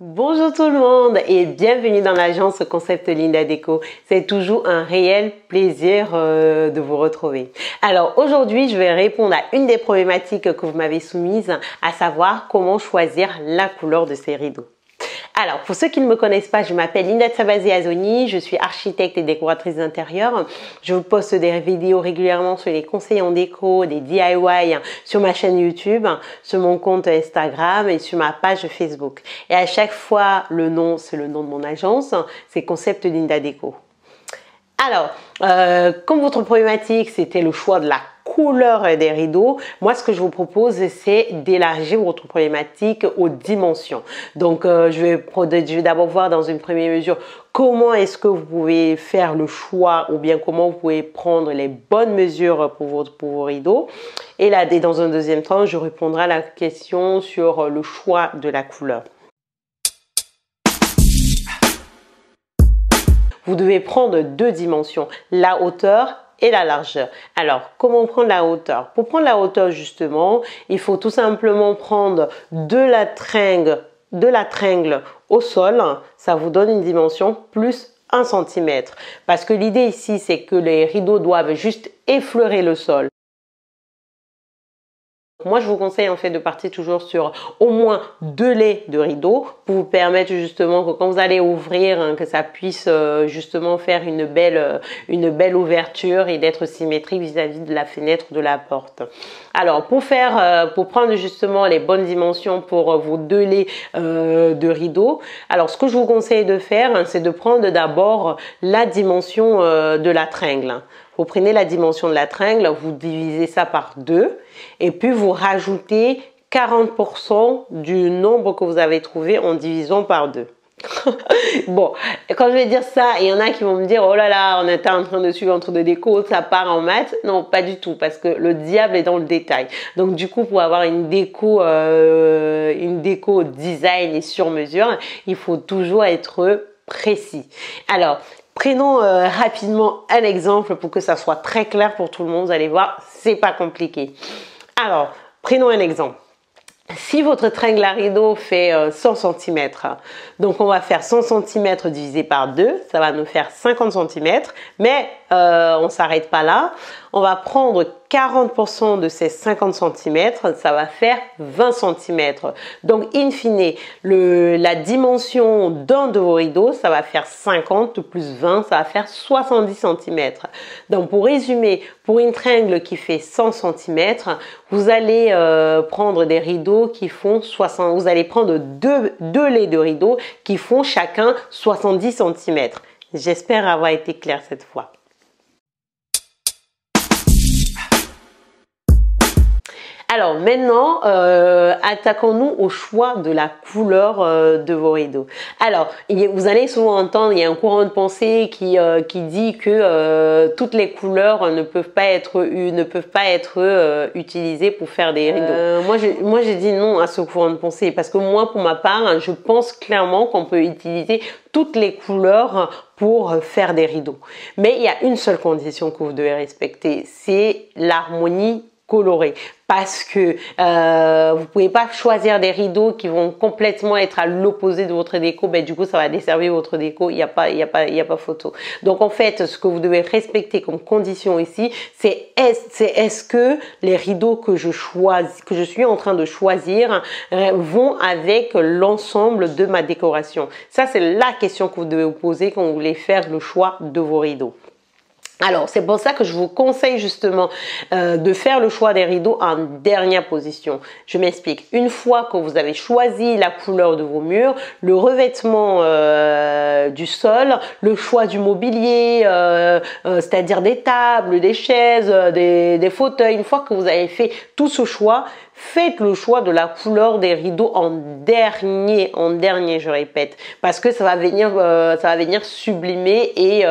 Bonjour tout le monde et bienvenue dans l'agence Concept Linda Déco. C'est toujours un réel plaisir de vous retrouver. Alors aujourd'hui, je vais répondre à une des problématiques que vous m'avez soumises, à savoir comment choisir la couleur de ces rideaux. Alors, pour ceux qui ne me connaissent pas, je m'appelle Linda Tsabazé Azoni, je suis architecte et décoratrice d'intérieur. Je vous poste des vidéos régulièrement sur les conseils en déco, des DIY sur ma chaîne YouTube, sur mon compte Instagram et sur ma page Facebook. Et à chaque fois, c'est le nom de mon agence, c'est Concept Linda Déco. Alors, comme votre problématique, c'était le choix de la couleur des rideaux, moi ce que je vous propose c'est d'élargir votre problématique aux dimensions. Donc je vais d'abord voir dans une première mesure comment est-ce que vous pouvez faire le choix ou bien comment vous pouvez prendre les bonnes mesures pour vos rideaux. Et là, dans un deuxième temps, je répondrai à la question sur le choix de la couleur. Vous devez prendre deux dimensions, la hauteur et la largeur. Alors, comment prendre la hauteur? Pour prendre la hauteur, justement, il faut tout simplement prendre de la tringle au sol. Ça vous donne une dimension plus 1 cm. Parce que l'idée ici, c'est que les rideaux doivent juste effleurer le sol. Moi, je vous conseille en fait de partir toujours sur au moins 2 laits de rideaux pour vous permettre justement que quand vous allez ouvrir, que ça puisse justement faire une belle ouverture et d'être symétrique vis-à-vis de la fenêtre de la porte. Alors, pour prendre justement les bonnes dimensions pour vos 2 laits de rideaux, alors ce que je vous conseille de faire, c'est de prendre d'abord la dimension de la tringle. Vous prenez la dimension de la tringle, vous divisez ça par 2 et puis vous rajoutez 40% du nombre que vous avez trouvé en divisant par 2. Bon, quand je vais dire ça, il y en a qui vont me dire « Oh là là, on était en train de suivre entre deux déco, ça part en maths. » Non, pas du tout, parce que le diable est dans le détail. Donc du coup, pour avoir une déco design et sur mesure, il faut toujours être précis. Alors, prenons rapidement un exemple pour que ça soit très clair pour tout le monde. Vous allez voir, c'est pas compliqué. Alors, prenons un exemple. Si votre tringle à rideau fait 100 cm, donc on va faire 100 cm divisé par 2, ça va nous faire 50 cm, mais on ne s'arrête pas là. On va prendre 40% de ces 50 cm, ça va faire 20 cm. Donc, in fine, la dimension d'un de vos rideaux, ça va faire 50 plus 20, ça va faire 70 cm. Donc, pour résumer, pour une tringle qui fait 100 cm, vous allez prendre des rideaux qui font 60, vous allez prendre deux laits de rideaux qui font chacun 70 cm. J'espère avoir été claire cette fois. Alors maintenant, attaquons-nous au choix de la couleur de vos rideaux. Alors, vous allez souvent entendre, il y a un courant de pensée qui dit que toutes les couleurs ne peuvent pas être utilisées pour faire des rideaux. Moi, j'ai dit non à ce courant de pensée parce que moi, pour ma part, je pense clairement qu'on peut utiliser toutes les couleurs pour faire des rideaux. Mais il y a une seule condition que vous devez respecter, c'est l'harmonie coloré, parce que vous pouvez pas choisir des rideaux qui vont complètement être à l'opposé de votre déco, ben du coup ça va desservir votre déco, il y a pas photo. Donc en fait, ce que vous devez respecter comme condition ici, c'est est-ce que les rideaux que je suis en train de choisir vont avec l'ensemble de ma décoration. Ça c'est la question que vous devez vous poser quand vous voulez faire le choix de vos rideaux. Alors, c'est pour ça que je vous conseille justement de faire le choix des rideaux en dernière position. Je m'explique. Une fois que vous avez choisi la couleur de vos murs, le revêtement du sol, le choix du mobilier, c'est-à-dire des tables, des chaises, des fauteuils, une fois que vous avez fait tout ce choix, faites le choix de la couleur des rideaux en dernier, je répète, parce que ça va venir sublimer et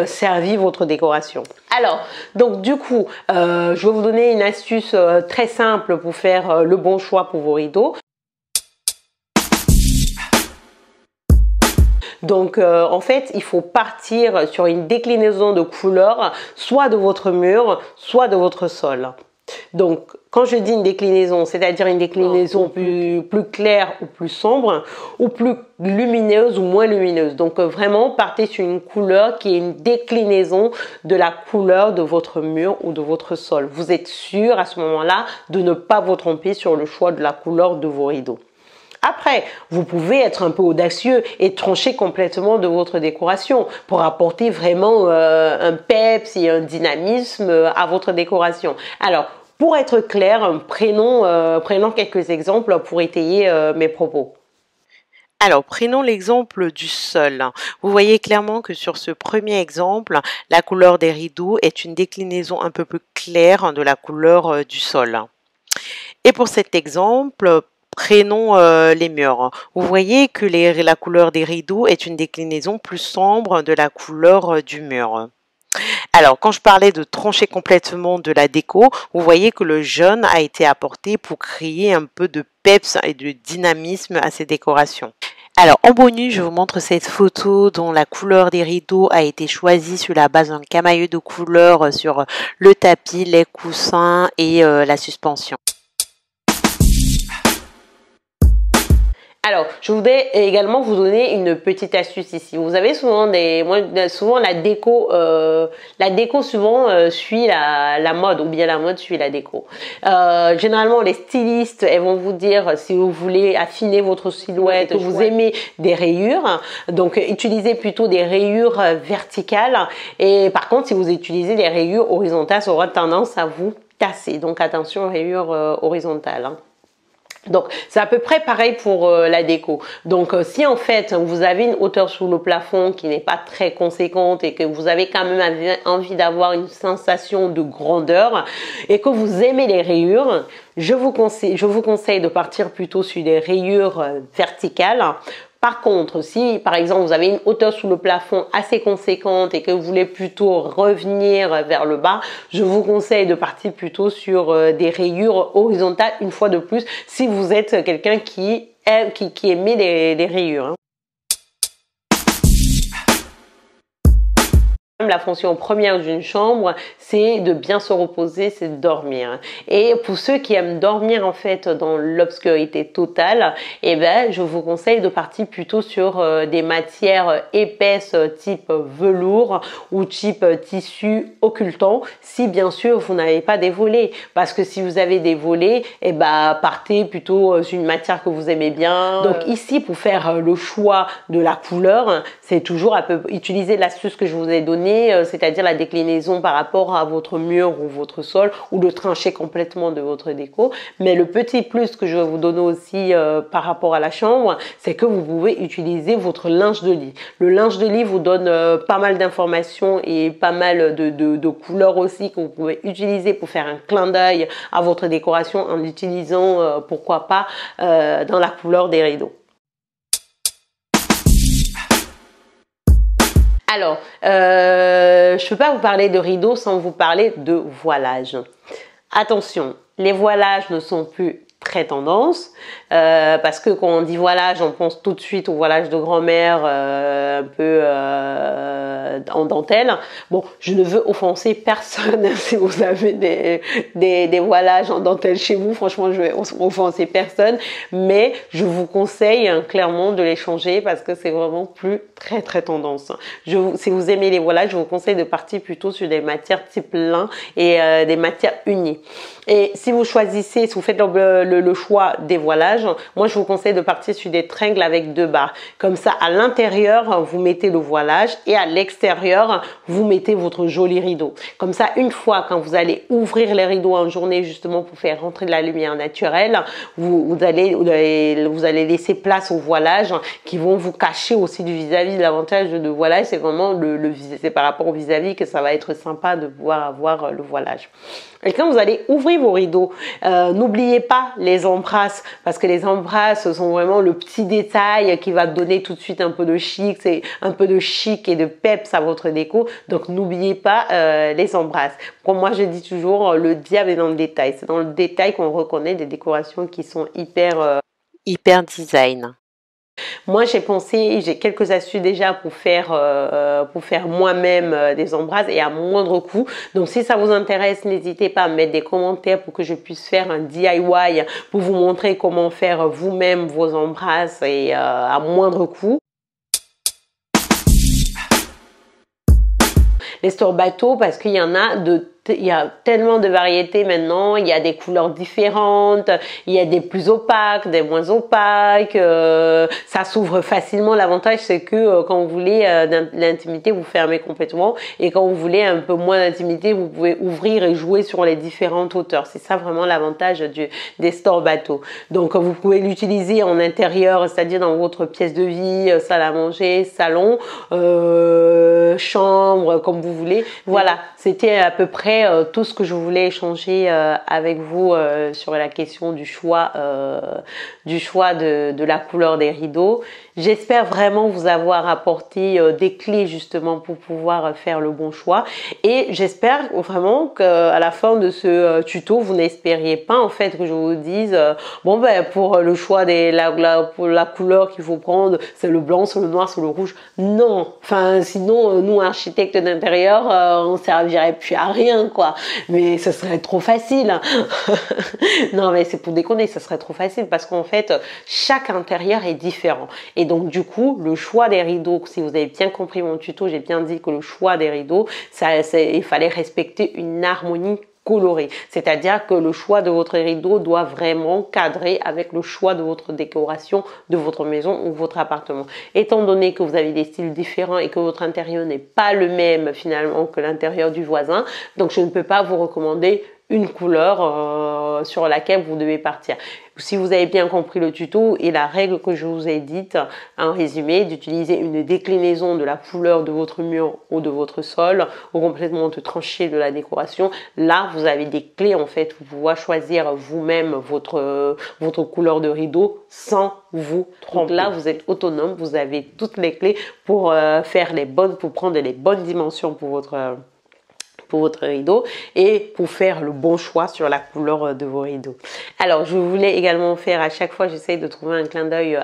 servir votre décoration. Alors, donc du coup, je vais vous donner une astuce très simple pour faire le bon choix pour vos rideaux. Donc en fait, il faut partir sur une déclinaison de couleurs, soit de votre mur, soit de votre sol. Donc, quand je dis une déclinaison, c'est-à-dire une déclinaison plus claire ou plus sombre, ou plus lumineuse ou moins lumineuse. Donc, vraiment, partez sur une couleur qui est une déclinaison de la couleur de votre mur ou de votre sol. Vous êtes sûr à ce moment-là de ne pas vous tromper sur le choix de la couleur de vos rideaux. Après, vous pouvez être un peu audacieux et trancher complètement de votre décoration pour apporter vraiment un peps et un dynamisme à votre décoration. Alors, pour être clair, prenons quelques exemples pour étayer mes propos. Alors, prenons l'exemple du sol. Vous voyez clairement que sur ce premier exemple, la couleur des rideaux est une déclinaison un peu plus claire de la couleur du sol. Et pour cet exemple, prenons les murs. Vous voyez que la couleur des rideaux est une déclinaison plus sombre de la couleur du mur. Alors, quand je parlais de trancher complètement de la déco, vous voyez que le jaune a été apporté pour créer un peu de peps et de dynamisme à ces décorations. Alors, en bonus, je vous montre cette photo dont la couleur des rideaux a été choisie sur la base d'un camailleux de couleurs sur le tapis, les coussins et la suspension. Alors, je voudrais également vous donner une petite astuce ici. Vous avez souvent souvent la déco souvent suit la mode, ou bien la mode suit la déco. Généralement, les stylistes, elles vont vous dire si vous voulez affiner votre silhouette, que vous aimez des rayures, donc utilisez plutôt des rayures verticales. Et par contre, si vous utilisez des rayures horizontales, ça aura tendance à vous casser. Donc attention aux rayures horizontales. Donc, c'est à peu près pareil pour la déco. Donc, si en fait, vous avez une hauteur sous le plafond qui n'est pas très conséquente et que vous avez quand même envie d'avoir une sensation de grandeur et que vous aimez les rayures, je vous conseille de partir plutôt sur des rayures verticales. Par contre, si par exemple vous avez une hauteur sous le plafond assez conséquente et que vous voulez plutôt revenir vers le bas, je vous conseille de partir plutôt sur des rayures horizontales une fois de plus si vous êtes quelqu'un qui aimait les rayures. Hein. La fonction première d'une chambre, c'est de bien se reposer, c'est de dormir. Et pour ceux qui aiment dormir en fait dans l'obscurité totale, eh ben, je vous conseille de partir plutôt sur des matières épaisses type velours ou type tissu occultant, si bien sûr vous n'avez pas des volets. Parce que si vous avez des volets, eh ben, partez plutôt sur une matière que vous aimez bien. Donc ici, pour faire le choix de la couleur, c'est toujours utiliser l'astuce que je vous ai donnée, c'est-à-dire la déclinaison par rapport à votre mur ou votre sol, ou de trancher complètement de votre déco. Mais le petit plus que je vais vous donner aussi par rapport à la chambre, c'est que vous pouvez utiliser votre linge de lit. Le linge de lit vous donne pas mal d'informations et pas mal de couleurs aussi que vous pouvez utiliser pour faire un clin d'œil à votre décoration en l'utilisant, pourquoi pas, dans la couleur des rideaux. Alors, je ne peux pas vous parler de rideaux sans vous parler de voilage. Attention, les voilages ne sont plus très tendance parce que quand on dit voilage, on pense tout de suite au voilage de grand-mère un peu en dentelle. Bon, je ne veux offenser personne si vous avez des voilages en dentelle chez vous. Franchement, je vais offenser personne, mais je vous conseille clairement de les changer parce que c'est vraiment plus très tendance. Si vous aimez les voilages, je vous conseille de partir plutôt sur des matières type lin et des matières unies. Et si vous choisissez, si vous faites le choix des voilages, moi je vous conseille de partir sur des tringles avec 2 barres. Comme ça, à l'intérieur, vous mettez le voilage et à l'extérieur, vous mettez votre joli rideau. Comme ça, une fois quand vous allez ouvrir les rideaux en journée justement pour faire rentrer de la lumière naturelle, vous allez laisser place aux voilages qui vont vous cacher aussi du vis-à-vis. L'avantage de voilage, c'est vraiment c'est par rapport au vis-à-vis que ça va être sympa de pouvoir avoir le voilage. Et quand vous allez ouvrir vos rideaux, n'oubliez pas les embrasses, parce que les embrasses sont vraiment le petit détail qui va donner tout de suite un peu de chic, c'est un peu de chic et de peps à votre déco. Donc n'oubliez pas les embrasses. Pour moi, je dis toujours, le diable est dans le détail. C'est dans le détail qu'on reconnaît des décorations qui sont hyper design. Moi, j'ai quelques astuces déjà pour faire moi-même des embrasses et à moindre coût. Donc, si ça vous intéresse, n'hésitez pas à mettre des commentaires pour que je puisse faire un DIY pour vous montrer comment faire vous-même vos embrasses et à moindre coût. Les stores bateaux, parce qu'il y en a il y a tellement de variétés maintenant, il y a des couleurs différentes, il y a des plus opaques, des moins opaques, ça s'ouvre facilement. L'avantage c'est que quand vous voulez l'intimité, vous fermez complètement, et quand vous voulez un peu moins d'intimité, vous pouvez ouvrir et jouer sur les différentes hauteurs. C'est ça vraiment l'avantage des stores bateaux. Donc vous pouvez l'utiliser en intérieur, c'est-à-dire dans votre pièce de vie, salle à manger, salon, chambre, comme vous voulez. Voilà, c'était à peu près tout ce que je voulais échanger avec vous sur la question du choix de la couleur des rideaux. J'espère vraiment vous avoir apporté des clés justement pour pouvoir faire le bon choix, et j'espère vraiment qu'à la fin de ce tuto, vous n'espériez pas en fait que je vous dise bon ben pour le choix pour la couleur qu'il faut prendre, c'est le blanc, c'est le noir, c'est le rouge. Non, enfin sinon nous architectes d'intérieur on servirait plus à rien quoi. Mais ce serait trop facile. Non mais c'est pour déconner, ce serait trop facile parce qu'en fait chaque intérieur est différent. Et donc du coup le choix des rideaux, si vous avez bien compris mon tuto, j'ai bien dit que le choix des rideaux, il fallait respecter une harmonie colorée, c'est-à-dire que le choix de votre rideau doit vraiment cadrer avec le choix de votre décoration de votre maison ou votre appartement. Étant donné que vous avez des styles différents et que votre intérieur n'est pas le même finalement que l'intérieur du voisin, donc je ne peux pas vous recommander une couleur sur laquelle vous devez partir. Si vous avez bien compris le tuto et la règle que je vous ai dite en résumé, d'utiliser une déclinaison de la couleur de votre mur ou de votre sol, ou complètement de trancher de la décoration, là vous avez des clés en fait pour pouvoir choisir vous-même votre couleur de rideau sans vous tromper. Donc là vous êtes autonome, vous avez toutes les clés pour pour prendre les bonnes dimensions pour votre rideau et pour faire le bon choix sur la couleur de vos rideaux. Alors je voulais également faire, à chaque fois j'essaye de trouver un clin d'œil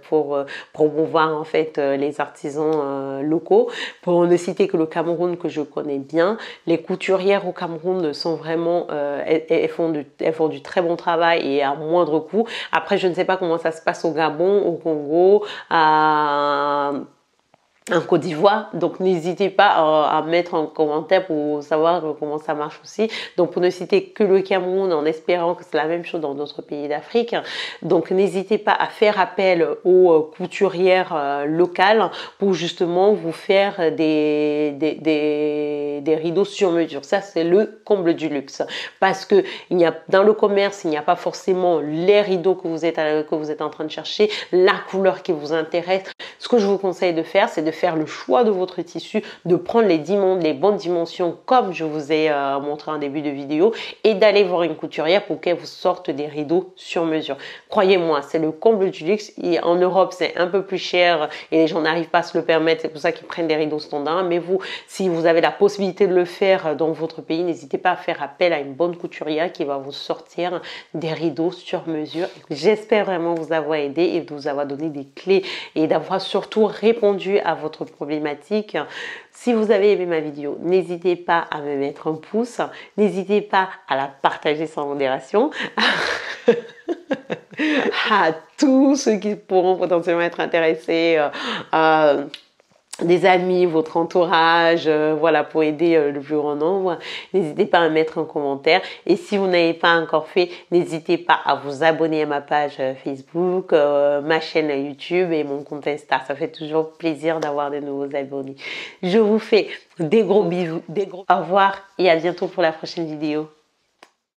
pour promouvoir en fait les artisans locaux. Pour ne citer que le Cameroun que je connais bien, les couturières au Cameroun sont vraiment elles font du très bon travail et à moindre coût. Après je ne sais pas comment ça se passe au Gabon, au Congo, en Côte d'Ivoire, donc n'hésitez pas à mettre en commentaire pour savoir comment ça marche aussi. Donc pour ne citer que le Cameroun, en espérant que c'est la même chose dans d'autres pays d'Afrique, donc n'hésitez pas à faire appel aux couturières locales pour justement vous faire des rideaux sur mesure. Ça c'est le comble du luxe, parce que dans le commerce il n'y a pas forcément les rideaux que vous êtes en train de chercher, la couleur qui vous intéresse. Ce que je vous conseille de faire, c'est de faire le choix de votre tissu, de prendre les bonnes dimensions comme je vous ai montré en début de vidéo, et d'aller voir une couturière pour qu'elle vous sorte des rideaux sur mesure. Croyez-moi, c'est le comble du luxe. Et en Europe, c'est un peu plus cher et les gens n'arrivent pas à se le permettre. C'est pour ça qu'ils prennent des rideaux standards. Mais vous, si vous avez la possibilité de le faire dans votre pays, n'hésitez pas à faire appel à une bonne couturière qui va vous sortir des rideaux sur mesure. J'espère vraiment vous avoir aidé et vous avoir donné des clés et d'avoir surtout répondu à votre problématique. Si vous avez aimé ma vidéo, n'hésitez pas à me mettre un pouce, n'hésitez pas à la partager sans modération à tous ceux qui pourront potentiellement être intéressés, des amis, votre entourage, voilà, pour aider le plus grand nombre. N'hésitez pas à mettre un commentaire, et si vous n'avez pas encore fait, n'hésitez pas à vous abonner à ma page Facebook, ma chaîne YouTube et mon compte Insta. Ça fait toujours plaisir d'avoir de nouveaux abonnés. Je vous fais des gros bisous, au revoir et à bientôt pour la prochaine vidéo.